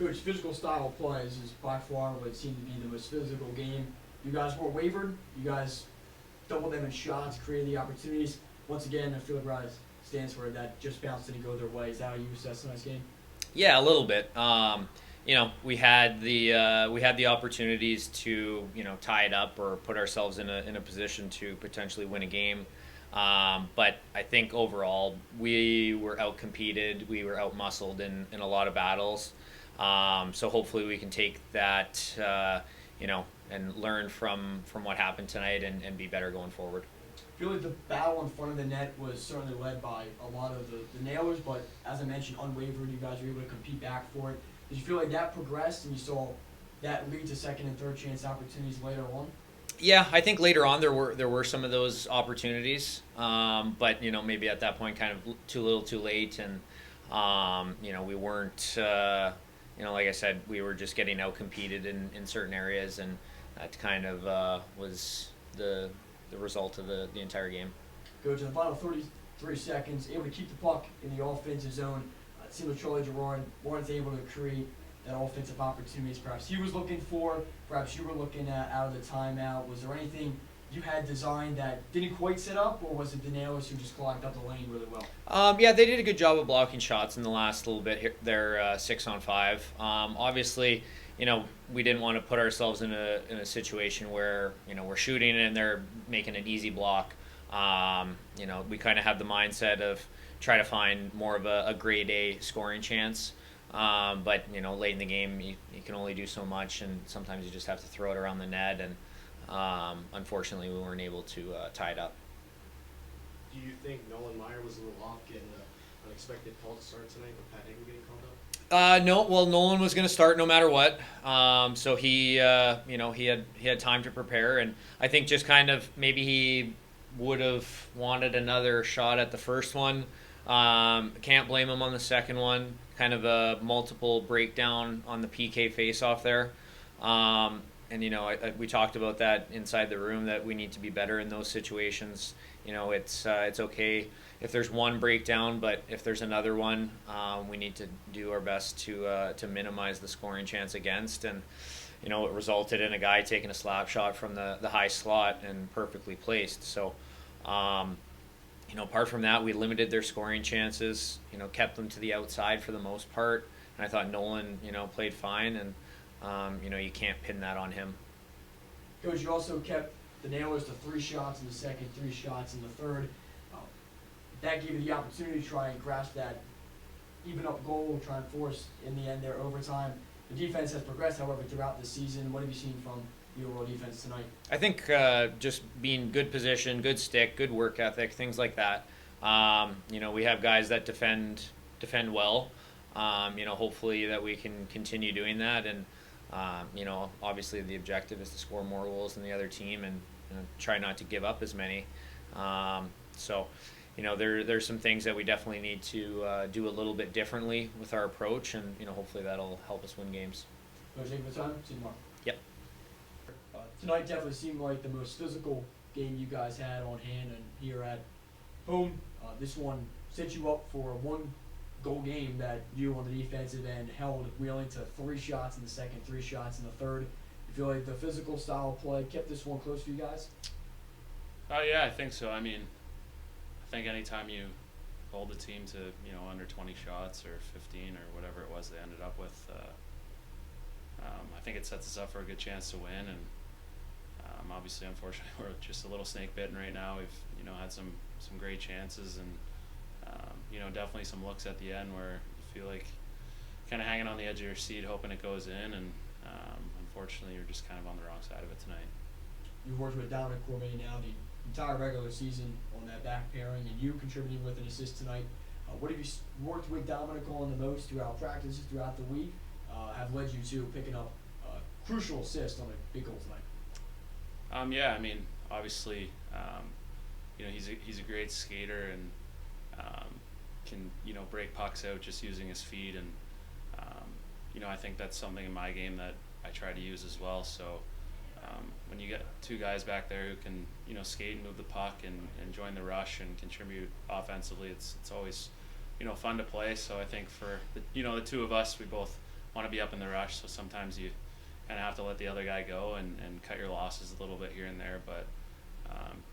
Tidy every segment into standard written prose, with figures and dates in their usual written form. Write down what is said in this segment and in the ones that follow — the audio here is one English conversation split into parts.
Coach, physical style of play is by far what seemed to be the most physical game. You guys weren't wavered. You guys doubled them in shots, created the opportunities. Once again, I feel like Rise stands for that. Just bounce didn't go their way. Is that how you assess tonight's game? Yeah, a little bit. We had the opportunities to tie it up or put ourselves in a position to potentially win a game. But I think overall we were outcompeted, we were outmuscled in a lot of battles. So hopefully we can take that, and learn from what happened tonight and be better going forward. I feel like the battle in front of the net was certainly led by a lot of the nailers, but as I mentioned, unwavered. You guys were able to compete back for it. Did you feel like that progressed and you saw that lead to second and third chance opportunities later on? Yeah, I think later on there were some of those opportunities, but maybe at that point kind of too little, too late, and we weren't. Like I said, we were just getting out competed in certain areas, and that kind of was the result of the entire game. Coach, in the final 33 seconds, able to keep the puck in the offensive zone. It seemed like Charlie Gerard wasn't able to create that offensive opportunities perhaps he was looking for, perhaps you were looking at out of the timeout. Was there anything you had designed that didn't quite set up, or was it the Nailers who just clogged up the lane really well? Yeah, they did a good job of blocking shots in the last little bit here. They're 6-on-5. Obviously, we didn't want to put ourselves in a situation where we're shooting and they're making an easy block. We kind of have the mindset of try to find more of a grade A scoring chance. But late in the game, you can only do so much, and sometimes you just have to throw it around the net. And unfortunately, we weren't able to tie it up. Do you think Nolan Meyer was a little off getting an unexpected call to start tonight with Pat Hagan getting called up? No. Well, Nolan was going to start no matter what. So he had time to prepare, and I think just kind of maybe he would have wanted another shot at the first one. Can't blame him on the second one. Kind of a multiple breakdown on the PK face-off there. We talked about that inside the room, that we need to be better in those situations. It's okay if there's one breakdown, but if there's another one, we need to do our best to minimize the scoring chance against. And it resulted in a guy taking a slap shot from the high slot and perfectly placed. So apart from that, we limited their scoring chances, kept them to the outside for the most part. And I thought Nolan, played fine, and, you can't pin that on him. Coach, you also kept the Nailers to 3 shots in the second, 3 shots in the third. That gave you the opportunity to try and grasp that even up goal, try and force, in the end, their overtime. The defense has progressed, however, throughout the season. What have you seen from the overall defense tonight? I think just being good position, good stick, good work ethic, things like that. We have guys that defend well. Hopefully that we can continue doing that. And, obviously the objective is to score more goals than the other team and try not to give up as many. There's some things that we definitely need to do a little bit differently with our approach, and, hopefully that'll help us win games. Coach, thank you for the time. See you tomorrow. Yep. Tonight definitely seemed like the most physical game you guys had on hand, and here at home, this one set you up for a 1-goal game that you on the defensive end held wheeling to 3 shots in the second, 3 shots in the third. You feel like the physical style of play kept this one close for you guys? Yeah, I think so. I think anytime you hold a team to under 20 shots or 15 or whatever it was they ended up with, I think it sets us up for a good chance to win. And obviously, unfortunately, we're just a little snake bitten right now. We've had some great chances, and definitely some looks at the end where you feel like kind of hanging on the edge of your seat, hoping it goes in. And unfortunately, you're just kind of on the wrong side of it tonight. You've worked with Dominic Cormier now the entire regular season on that back pairing, and you contributing with an assist tonight. What have you worked with Dominic on the most throughout practices, throughout the week, have led you to picking up a crucial assist on a big goal tonight? Obviously, he's a great skater and can break pucks out just using his feet, and I think that's something in my game that I try to use as well. So when you get 2 guys back there who can skate and move the puck and join the rush and contribute offensively, it's always fun to play. So I think for the 2 of us, we both want to be up in the rush. So sometimes you kind of have to let the other guy go and cut your losses a little bit here and there. But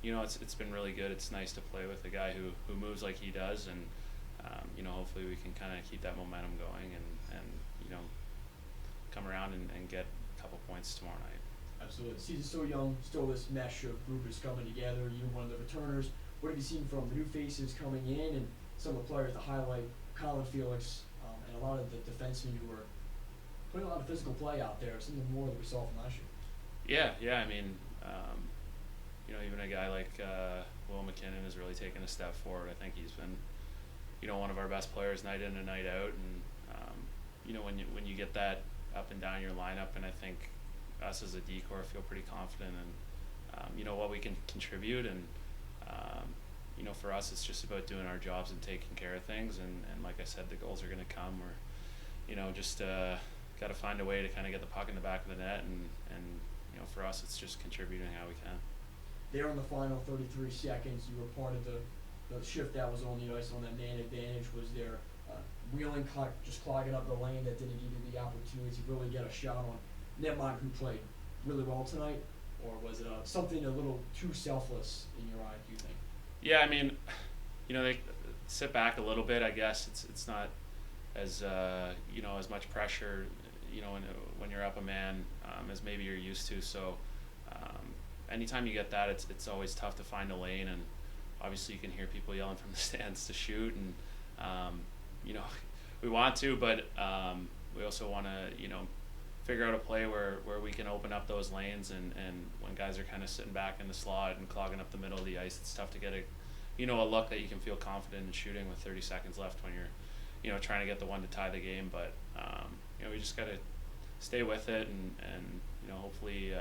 you know, it's been really good. It's nice to play with a guy who moves like he does, and you know, hopefully we can kind of keep that momentum going and you know, come around and get a couple points tomorrow night. Absolutely. The season's still young, still this mesh of group is coming together. You're one of the returners. What have you seen from the new faces coming in and some of the players to highlight Colin Felix and a lot of the defensemen who are putting a lot of physical play out there, something more that we saw from last year? Yeah. I mean, you know, even a guy like Will McKinnon has really taken a step forward. I think he's been, you know, one of our best players night in and night out. And you know, when you get that up and down your lineup, and I think us as a decor feel pretty confident in you know, what we can contribute. And you know, for us, it's just about doing our jobs and taking care of things. And like I said, the goals are going to come. We're, you know, just got to find a way to kind of get the puck in the back of the net. And you know, for us, it's just contributing how we can. There in the final 33 seconds, you were part of the shift that was on the ice on that man advantage. Was there wheeling, just clogging up the lane that didn't give you the opportunity to really get a shot on Netmine, who played really well tonight? Or was it something a little too selfless in your eye, do you think? Yeah, I mean, you know, they sit back a little bit. I guess it's not as you know, as much pressure, you know, when you're up a man as maybe you're used to. So anytime you get that, it's always tough to find a lane. And obviously you can hear people yelling from the stands to shoot. And you know, we want to, but we also want to, you know, figure out a play where we can open up those lanes. And when guys are kind of sitting back in the slot and clogging up the middle of the ice, it's tough to get a look that you can feel confident in shooting with 30 seconds left when you're, you know, trying to get the one to tie the game. But you know, we just got to stay with it, and you know, hopefully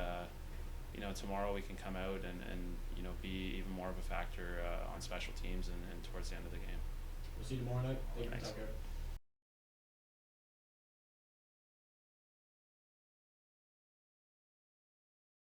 you know, tomorrow we can come out and you know, be even more of a factor on special teams and towards the end of the game. We'll see you tomorrow night. Thank you. Thanks. Tucker.